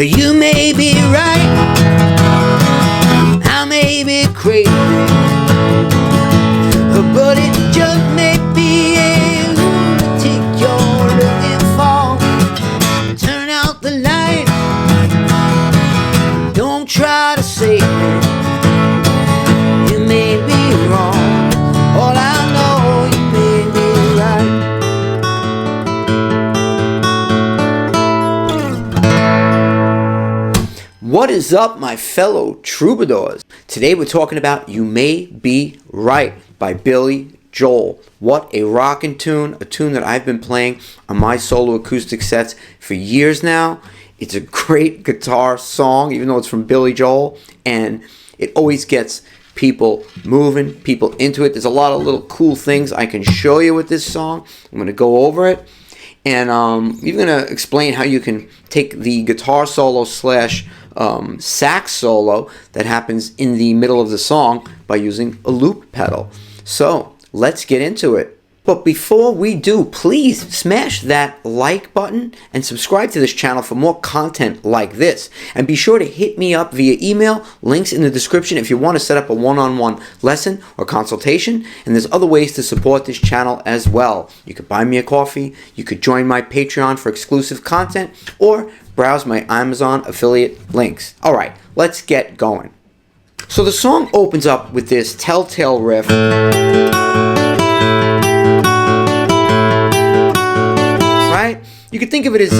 You may be right, I may be crazy, but it just may be a lunatic you're looking for. Turn out the light, don't try to save me. You may be wrong, all I know, you may be right. What is up, my fellow troubadours? Today we're talking about You May Be Right by Billy Joel. What a rockin' tune, a tune that I've been playing on my solo acoustic sets for years now. It's a great guitar song, even though it's from Billy Joel, and it always gets people moving, people into it. There's a lot of little cool things I can show you with this song. I'm going to go over it, and even going to explain how you can take the guitar solo slash sax solo that happens in the middle of the song by using a loop pedal. So let's get into it. But before we do, please smash that like button and subscribe to this channel for more content like this. And be sure to hit me up via email, links in the description if you want to set up a one-on-one lesson or consultation. And there's other ways to support this channel as well. You could buy me a coffee, you could join my Patreon for exclusive content, or browse my Amazon affiliate links. Alright, let's get going. So the song opens up with this telltale riff. Right? You could think of it as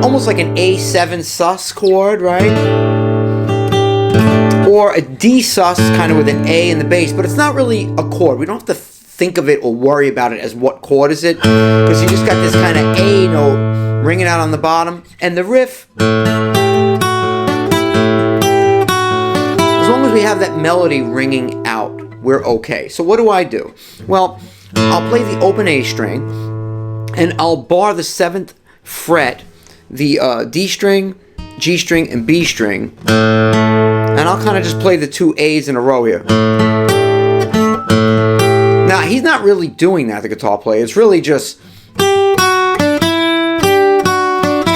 almost like an A7 sus chord, right? Or a D sus kind of with an A in the bass, but it's not really a chord. We don't have to think of it or worry about it as what chord is it, because you just got this kind of A note ringing out on the bottom, and the riff, as long as we have that melody ringing out, we're okay. So what do? Well, I'll play the open A string, and I'll bar the 7th fret, the D string, G string, and B string, and I'll kind of just play the 2 A's in a row here. Now, he's not really doing that, the guitar player. It's really just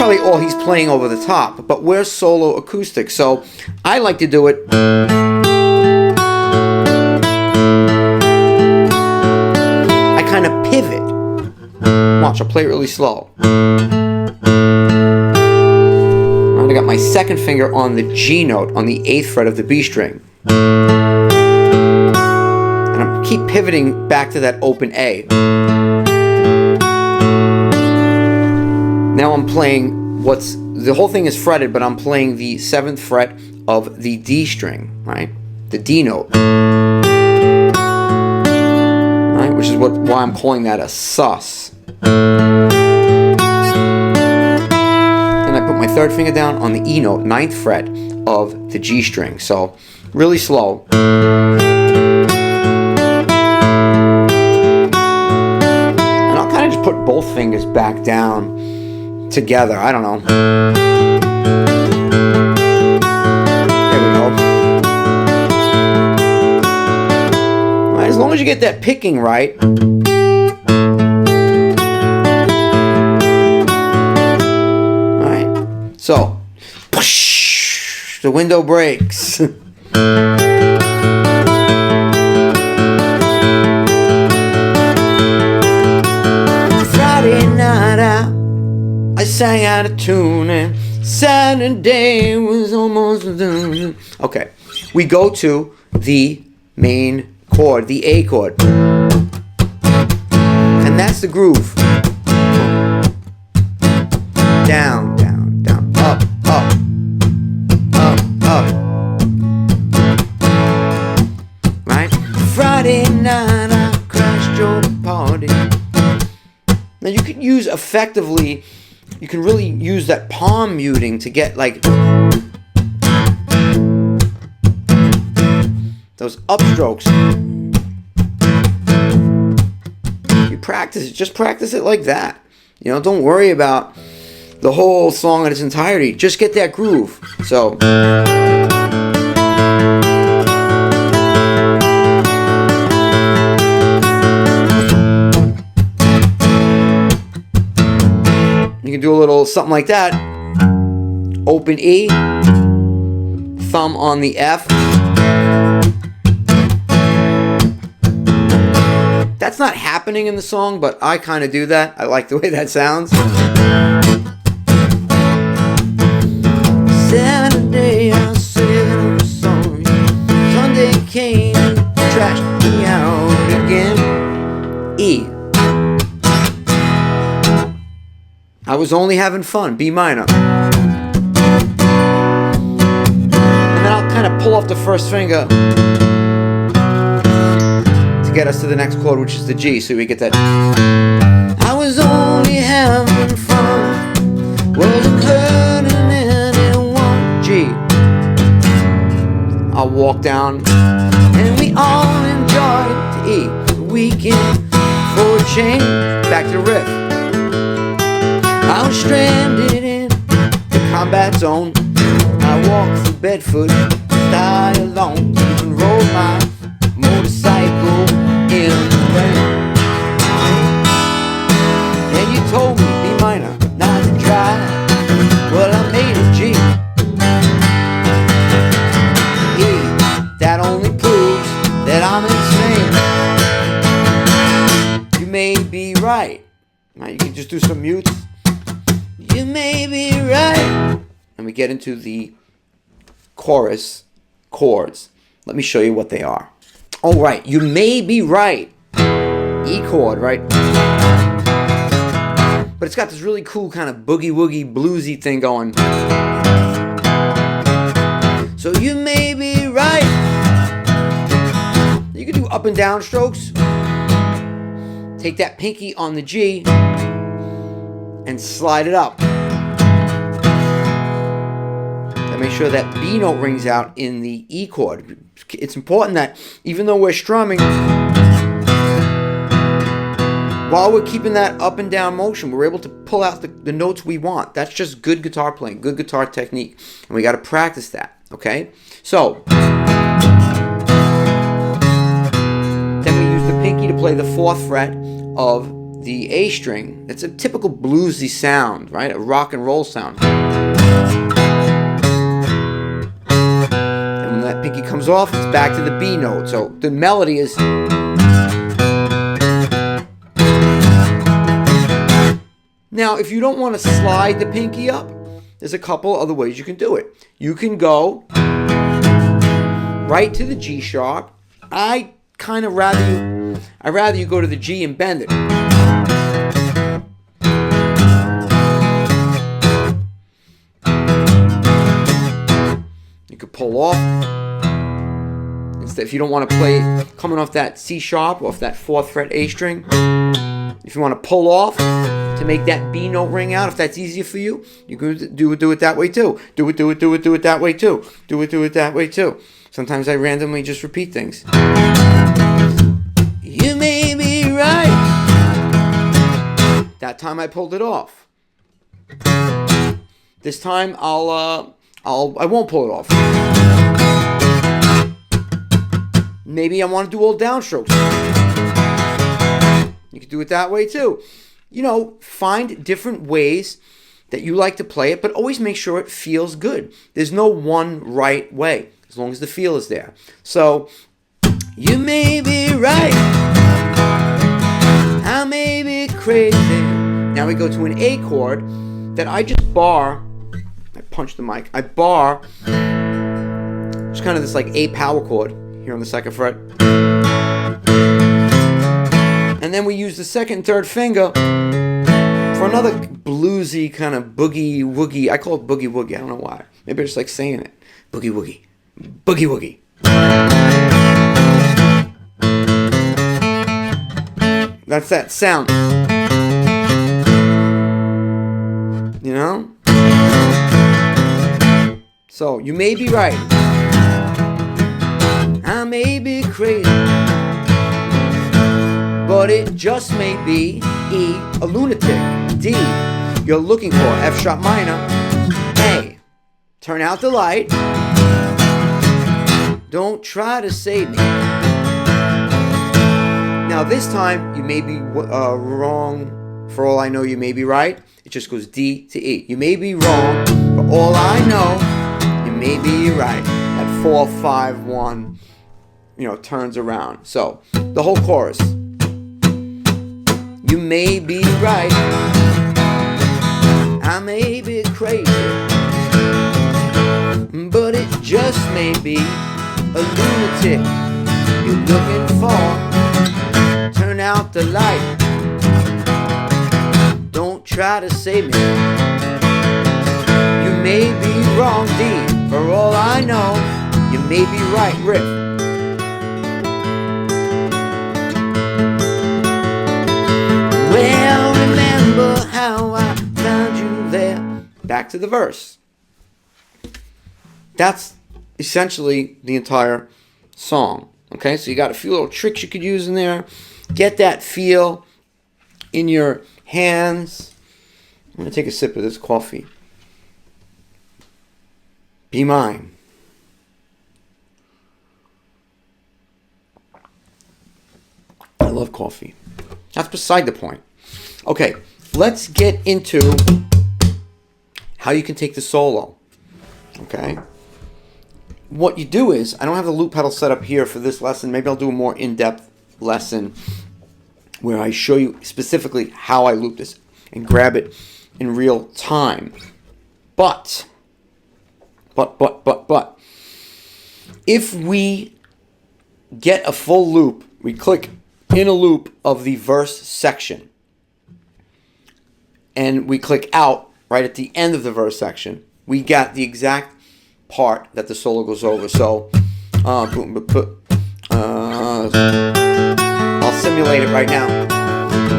probably all he's playing over the top, but we're solo acoustic, so I like to do it I kind of pivot. Watch, I'll play it really slow. I got my 2nd finger on the G note on the 8th fret of the B string, and I keep pivoting back to that open A. Now I'm playing the whole thing is fretted, but I'm playing the 7th fret of the D string, right? The D note, right? Which is why I'm calling that a sus. And I put my 3rd finger down on the E note, 9th fret of the G string. So really slow. And I'll kind of just put both fingers back down together. I don't know. There we go. Right, as long as you get that picking right. Alright. So, whoosh, the window breaks. Friday night out, I sang out of tune, and Saturday was almost done. Okay, we go to the main chord, the A chord, and that's the groove. Down, down, down, up, up, up, up. Right? Friday night I crashed your party. Now you can use effectively, you can really use that palm muting to get like those upstrokes. You practice it, just practice it like that. You know, don't worry about the whole song in its entirety. Just get that groove. So you can do a little something like that, open E, thumb on the F. That's not happening in the song, but I kind of do that. I like the way that sounds. Saturday I said I'm sorry. Sunday came and trashed me out again. E. I was only having fun. B minor. And then I'll kind of pull off the first finger to get us to the next chord, which is the G, so we get that. I was only having fun, wasn't hurting anyone. G. I'll walk down, and we all enjoyed to E. The weekend for a change, back to the riff. I was stranded in the combat zone. I walked through Bedford, die alone, and rode my motorcycle in the rain. And you told me, B minor, not to try. Well, I made a G. E, that only proves that I'm insane. You may be right. Now you can just do some mutes. You may be right. And we get into the chorus chords. Let me show you what they are. All right, you may be right. E chord, right? But it's got this really cool kind of boogie-woogie bluesy thing going. So you may be right. You can do up and down strokes. Take that pinky on the G and slide it up. And make sure that B note rings out in the E chord. It's important that even though we're strumming, while we're keeping that up and down motion, we're able to pull out the notes we want. That's just good guitar playing, good guitar technique. And we got to practice that, okay? So, then we use the pinky to play the 4th fret of the A string. It's a typical bluesy sound, right? A rock and roll sound. And when that pinky comes off, it's back to the B note. So the melody is. Now, if you don't want to slide the pinky up, there's a couple other ways you can do it. You can go right to the G sharp. I'd rather you go to the G and bend it. You could pull off. Instead, if you don't want to play coming off that C sharp, off that 4th fret A string, if you want to pull off to make that B note ring out, if that's easier for you, you can do it that way too. Do it that way too. Do it that way too. Sometimes I randomly just repeat things. You may be right. That time I pulled it off. This time I won't pull it off. Maybe I want to do all downstrokes. You can do it that way too. You know, find different ways that you like to play it, but always make sure it feels good. There's no one right way, as long as the feel is there. So, you may be right. I may be crazy. Now we go to an A chord that I just bar. I punch the mic. I bar. It's kind of this like A power chord here on the 2nd fret. And then we use the 2nd and 3rd finger for another bluesy kind of boogie woogie. I call it boogie woogie. I don't know why. Maybe I just like saying it. Boogie woogie. Boogie woogie. That's that sound. You know? So, you may be right. I may be crazy. But it just may be E, a lunatic. D, you're looking for F sharp minor. A, turn out the light. Don't try to save me. Now this time, you may be wrong. For all I know, you may be right. It just goes D to E. You may be wrong, but all I know, you may be right. At 4, 5, 1, turns around. So the whole chorus. You may be right, I may be crazy, but it just may be a lunatic you're looking for. Turn out the light, don't try to save me. You may be wrong, D, for all I know, you may be right, Riff. Well, remember how I found you there. Back to the verse. That's essentially the entire song. Okay, so you got a few little tricks you could use in there. Get that feel in your hands. I'm going to take a sip of this coffee. Be mine. I love coffee. That's beside the point. Okay, let's get into how you can take the solo. Okay? What you do is, I don't have the loop pedal set up here for this lesson. Maybe I'll do a more in-depth lesson where I show you specifically how I loop this and grab it in real time. But, if we get a full loop, we click in a loop of the verse section, and we click out right at the end of the verse section, we got the exact part that the solo goes over. So I'll simulate it right now.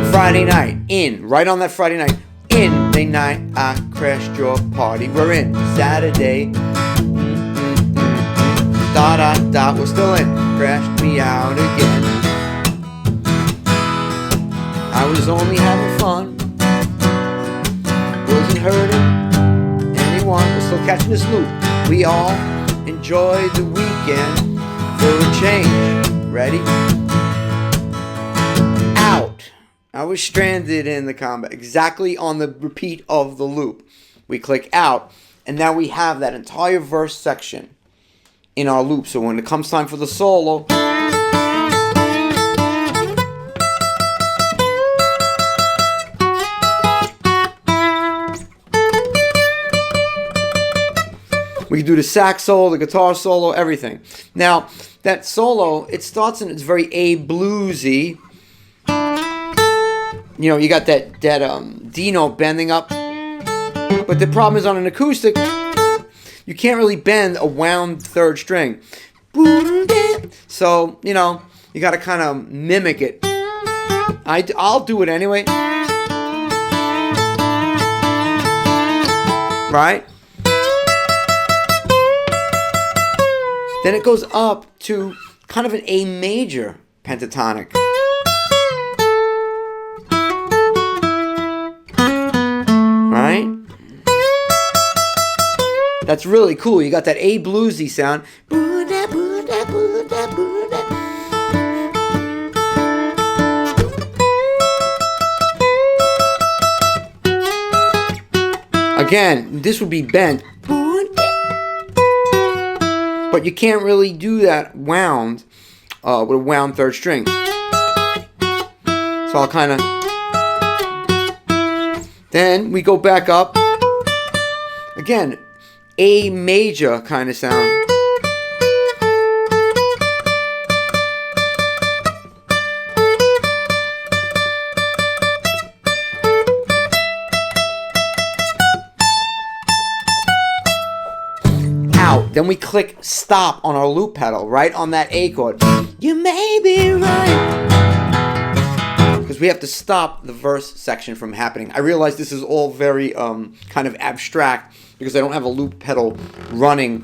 Friday night, right on that Friday night, in the night I crashed your party. We're in Saturday, we're still in, crashed me out again. I was only having fun, wasn't hurting anyone. We're still catching this loop. We all enjoy the weekend for a change. Ready? Out. I was stranded in the combat. Exactly on the repeat of the loop. We click out, and now we have that entire verse section in our loop. So when it comes time for the solo, we can do the sax solo, the guitar solo, everything. Now, that solo, it starts and it's very bluesy. You got that D note bending up. But the problem is on an acoustic, you can't really bend a wound third string. So, you got to kind of mimic it. I'll do it anyway. Right? Then it goes up to kind of an A major pentatonic. Right? That's really cool. You got that A bluesy sound. Again, this would be bent. But you can't really do that wound with a wound third string. So I'll kind of... Then we go back up. Again, A major kind of sound. Then we click stop on our loop pedal, right on that A chord. You may be right. Because we have to stop the verse section from happening. I realize this is all very kind of abstract because I don't have a loop pedal running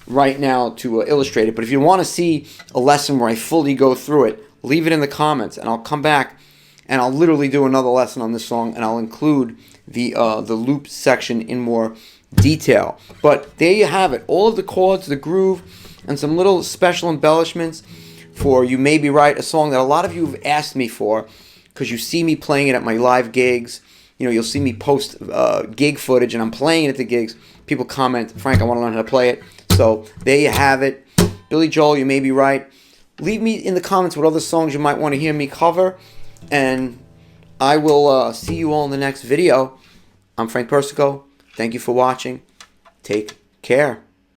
right now to illustrate it. But if you want to see a lesson where I fully go through it, leave it in the comments and I'll come back and I'll literally do another lesson on this song and I'll include the loop section in more detail. But there you have it, all of the chords, the groove, and some little special embellishments for You May Be Right, a song that a lot of you have asked me for because you see me playing it at my live gigs. You'll see me post gig footage and I'm playing it at the gigs. people comment, Frank, I want to learn how to play it. So there you have it. Billy Joel, You May Be Right. Leave me in the comments what other songs you might want to hear me cover, and I will see you all in the next video. I'm Frank Persico. Thank you for watching. Take care.